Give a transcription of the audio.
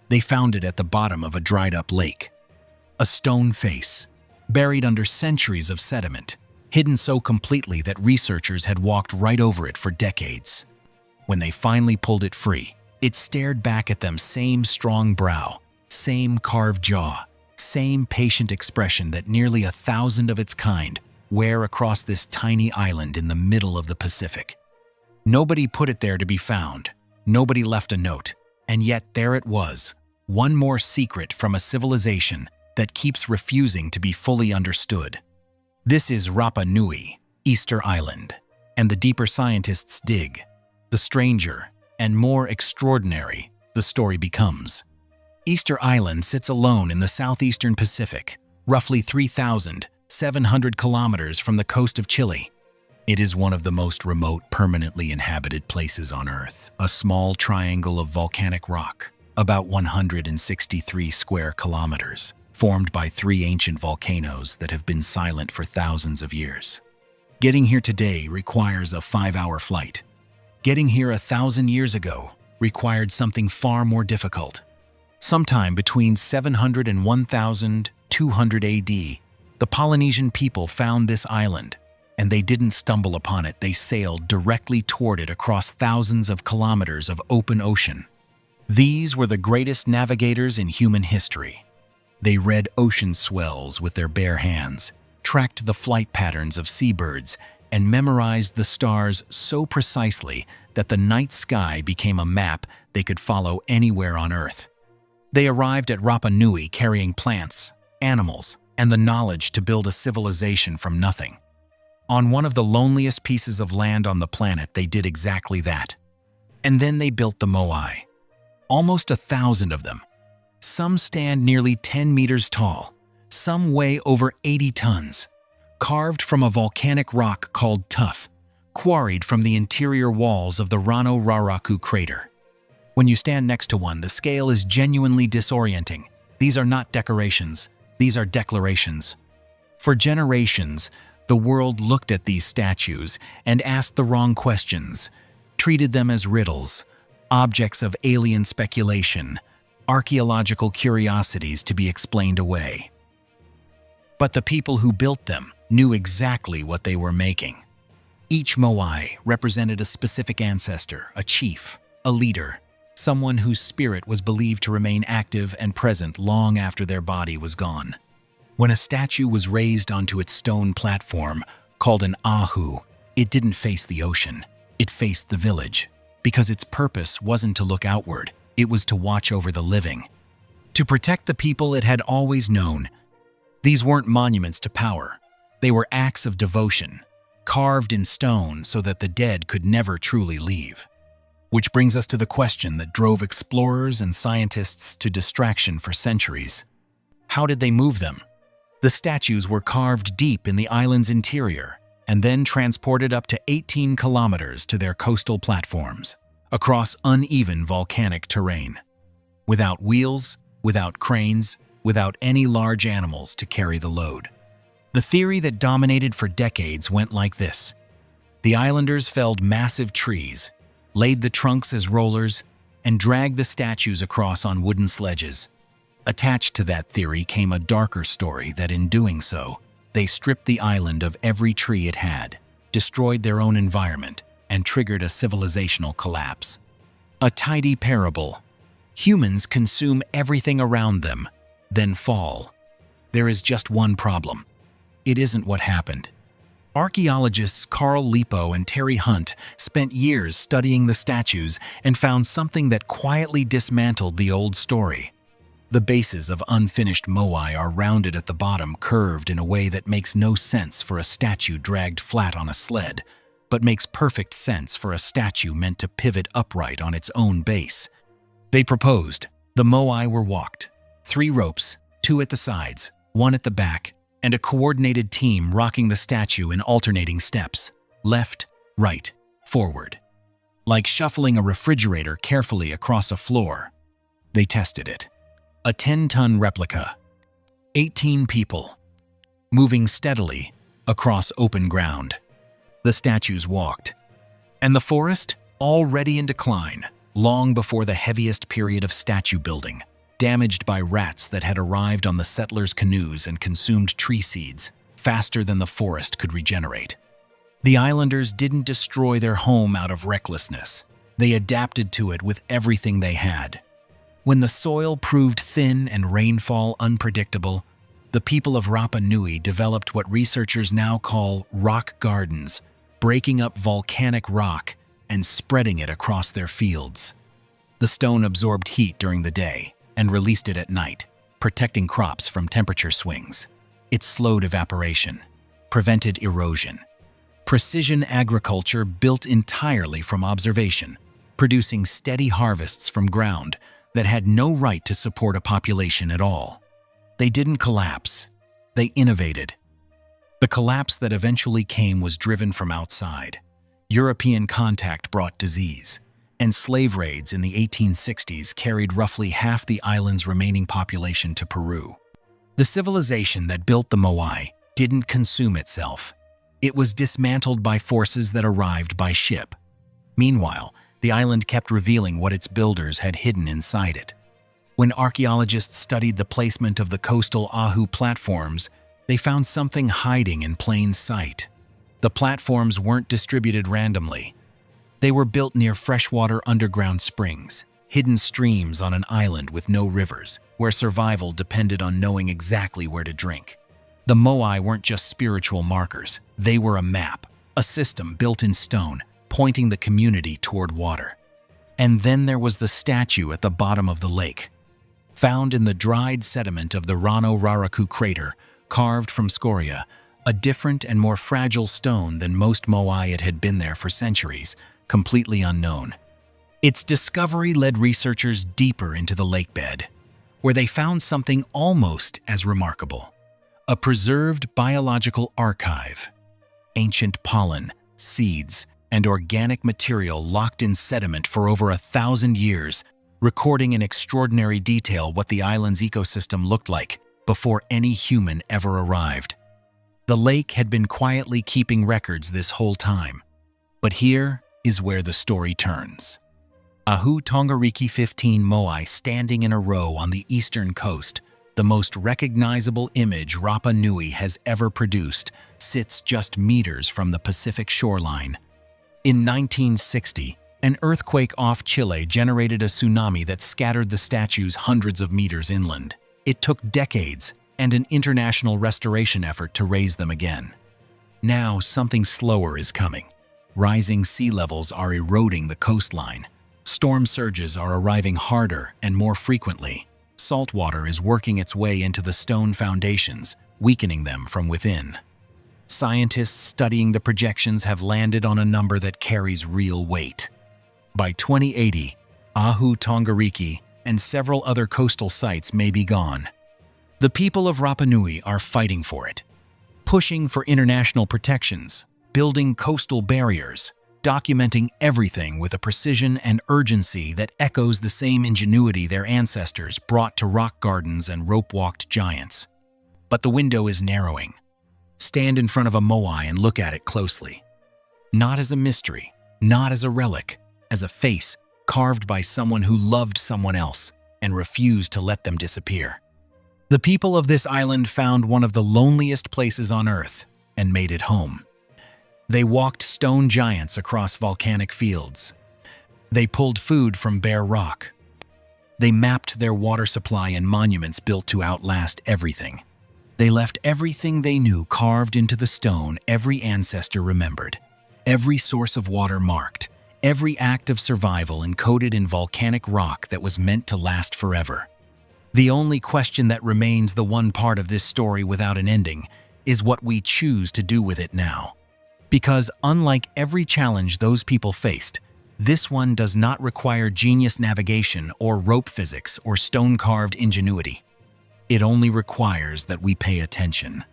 They found it at the bottom of a dried-up lake. A stone face, buried under centuries of sediment, hidden so completely that researchers had walked right over it for decades. When they finally pulled it free, it stared back at them, same strong brow, same carved jaw, same patient expression that nearly 1,000 of its kind wear across this tiny island in the middle of the Pacific. Nobody put it there to be found. Nobody left a note. And yet there it was, one more secret from a civilization that keeps refusing to be fully understood. This is Rapa Nui, Easter Island, and the deeper scientists dig, the stranger and more extraordinary the story becomes. Easter Island sits alone in the southeastern Pacific, roughly 3,700 kilometers from the coast of Chile. It is one of the most remote, permanently inhabited places on Earth, a small triangle of volcanic rock, about 163 square kilometers, formed by 3 ancient volcanoes that have been silent for thousands of years. Getting here today requires a 5-hour flight. Getting here 1,000 years ago required something far more difficult. Sometime between 700 and 1200 AD, the Polynesian people found this island, and they didn't stumble upon it. They sailed directly toward it across thousands of kilometers of open ocean. These were the greatest navigators in human history. They read ocean swells with their bare hands, tracked the flight patterns of seabirds, and memorized the stars so precisely that the night sky became a map they could follow anywhere on Earth. They arrived at Rapa Nui carrying plants, animals, and the knowledge to build a civilization from nothing. On one of the loneliest pieces of land on the planet, they did exactly that. And then they built the Moai. Almost 1,000 of them. Some stand nearly 10 meters tall. Some weigh over 80 tons. Carved from a volcanic rock called tuff, quarried from the interior walls of the Rano Raraku crater. When you stand next to one, the scale is genuinely disorienting. These are not decorations, these are declarations. For generations, the world looked at these statues and asked the wrong questions, treated them as riddles, objects of alien speculation, archaeological curiosities to be explained away. But the people who built them knew exactly what they were making. Each Moai represented a specific ancestor, a chief, a leader, someone whose spirit was believed to remain active and present long after their body was gone. When a statue was raised onto its stone platform, called an ahu, it didn't face the ocean, it faced the village, because its purpose wasn't to look outward, it was to watch over the living, to protect the people it had always known. These weren't monuments to power, they were acts of devotion, carved in stone so that the dead could never truly leave. Which brings us to the question that drove explorers and scientists to distraction for centuries. How did they move them? The statues were carved deep in the island's interior and then transported up to 18 kilometers to their coastal platforms, across uneven volcanic terrain. Without wheels, without cranes, without any large animals to carry the load. The theory that dominated for decades went like this. The islanders felled massive trees, laid the trunks as rollers, and dragged the statues across on wooden sledges. Attached to that theory came a darker story that in doing so, they stripped the island of every tree it had, destroyed their own environment, and triggered a civilizational collapse. A tidy parable. Humans consume everything around them, then fall. There is just one problem. It isn't what happened. Archaeologists Carl Lipo and Terry Hunt spent years studying the statues and found something that quietly dismantled the old story. The bases of unfinished Moai are rounded at the bottom, curved in a way that makes no sense for a statue dragged flat on a sled, but makes perfect sense for a statue meant to pivot upright on its own base. They proposed. The Moai were walked. 3 ropes, 2 at the sides, 1 at the back, and a coordinated team rocking the statue in alternating steps, left, right, forward. Like shuffling a refrigerator carefully across a floor. They tested it. A 10-ton replica. 18 people. Moving steadily across open ground. The statues walked. And the forest, already in decline, long before the heaviest period of statue building, damaged by rats that had arrived on the settlers' canoes and consumed tree seeds faster than the forest could regenerate. The islanders didn't destroy their home out of recklessness. They adapted to it with everything they had. When the soil proved thin and rainfall unpredictable, the people of Rapa Nui developed what researchers now call rock gardens, breaking up volcanic rock and spreading it across their fields. The stone absorbed heat during the day and released it at night, protecting crops from temperature swings. It slowed evaporation, prevented erosion. Precision agriculture built entirely from observation, producing steady harvests from ground that had no right to support a population at all. They didn't collapse, they innovated. The collapse that eventually came was driven from outside. European contact brought disease, and slave raids in the 1860s carried roughly half the island's remaining population to Peru. The civilization that built the Moai didn't consume itself. It was dismantled by forces that arrived by ship. Meanwhile, the island kept revealing what its builders had hidden inside it. When archaeologists studied the placement of the coastal Ahu platforms, they found something hiding in plain sight. The platforms weren't distributed randomly. They were built near freshwater underground springs, hidden streams on an island with no rivers, where survival depended on knowing exactly where to drink. The Moai weren't just spiritual markers. They were a map, a system built in stone, pointing the community toward water. And then there was the statue at the bottom of the lake. Found in the dried sediment of the Rano Raraku crater, carved from scoria, a different and more fragile stone than most Moai. It had been there for centuries, completely unknown. Its discovery led researchers deeper into the lake bed, where they found something almost as remarkable: a preserved biological archive. Ancient pollen, seeds, and organic material locked in sediment for over 1,000 years, recording in extraordinary detail what the island's ecosystem looked like before any human ever arrived. The lake had been quietly keeping records this whole time. But here is where the story turns. Ahu Tongariki 15 Moai standing in a row on the eastern coast, the most recognizable image Rapa Nui has ever produced, sits just meters from the Pacific shoreline. In 1960, an earthquake off Chile generated a tsunami that scattered the statues hundreds of meters inland. It took decades and an international restoration effort to raise them again. Now, something slower is coming. Rising sea levels are eroding the coastline. Storm surges are arriving harder and more frequently. Salt water is working its way into the stone foundations, weakening them from within. Scientists studying the projections have landed on a number that carries real weight. By 2080, Ahu Tongariki and several other coastal sites may be gone. The people of Rapa Nui are fighting for it, pushing for international protections, building coastal barriers, documenting everything with a precision and urgency that echoes the same ingenuity their ancestors brought to rock gardens and rope-walked giants. But the window is narrowing. Stand in front of a Moai and look at it closely. Not as a mystery, not as a relic, as a face carved by someone who loved someone else and refused to let them disappear. The people of this island found one of the loneliest places on Earth and made it home. They walked stone giants across volcanic fields. They pulled food from bare rock. They mapped their water supply in monuments built to outlast everything. They left everything they knew carved into the stone every ancestor remembered, every source of water marked, every act of survival encoded in volcanic rock that was meant to last forever. The only question that remains, the one part of this story without an ending, is what we choose to do with it now. Because unlike every challenge those people faced, this one does not require genius navigation or rope physics or stone-carved ingenuity. It only requires that we pay attention.